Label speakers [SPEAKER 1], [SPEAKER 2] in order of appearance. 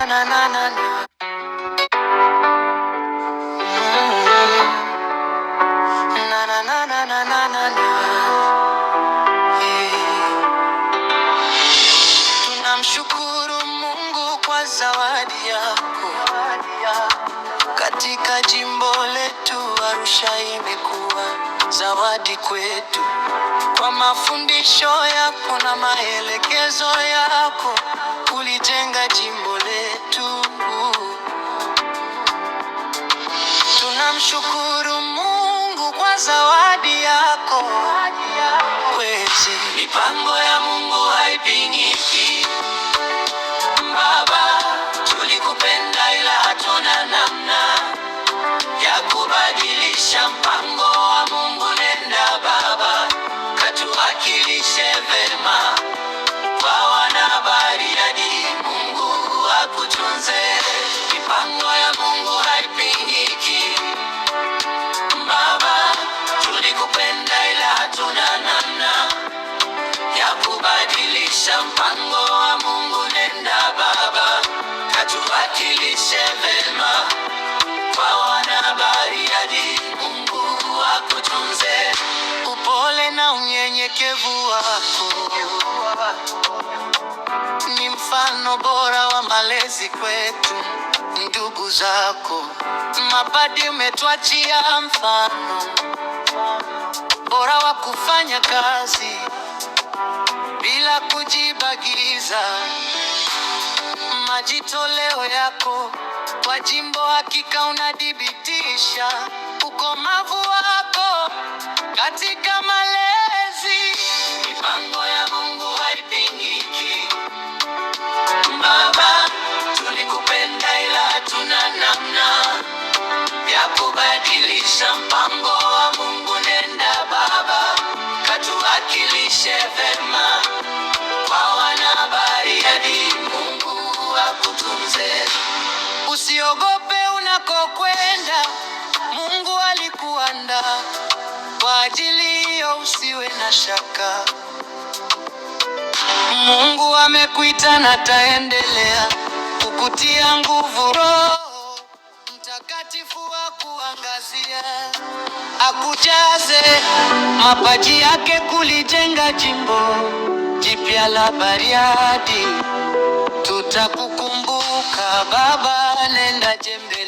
[SPEAKER 1] Na, na, na, na. Na, na, na, na, na, na, na. Tunamshukuru Mungu kwa zawadi yako. Katika jimbo letu Arusha imekuwa zawadi kwetu. Kwa mafundisho yako na maelekezo yako ulijenga jimbo letu. Tunamshukuru Mungu kwa zawadi yako. Kwezi mipango ya Mungu haipingiki. Baba, tulikupenda ila hatuna namna ya kubadilisha mpango wa Mungu. Nenda Baba, katuwakilishe vema kwa wanahabari hadi Mungu akutunze. Mipango ya Mungu haipingiki. Baba, tulikupenda ila hatuna namna ya kubadilisha mpango wa Mungu. Nenda Baba, katuwakilishe vema kwa wanahabari hadi Mungu akutunze. Upole na unyenyekevu wako ni mfano bora wa malezi kwetu. Ndugu zako mapadi umetuachia mfano bora wa kufanya kazi bila kujibagiza. Majitoleo yako kwa jimbo hakika unadhibitisha ukomavu wako katika malezi. Mipango ya Mungu haipingiki. Baba, tulikupenda ila hatuna namna ya kubadilisha mpango wa Mungu. Nenda Baba, katuwakilishe vema kwa wanahabari hadi Mungu akutunze. Usiogope unakokwenda, Mungu alikuandaa kwa ajili hiyo, usiwe na shaka. Mungu amekuita na taendelea kukutia nguvu. Roho Mtakatifu wa kuangazia akujaze mapaji yake kulijenga jimbo jipya la Bariadi. Tutakukumbuka Baba, nenda jembe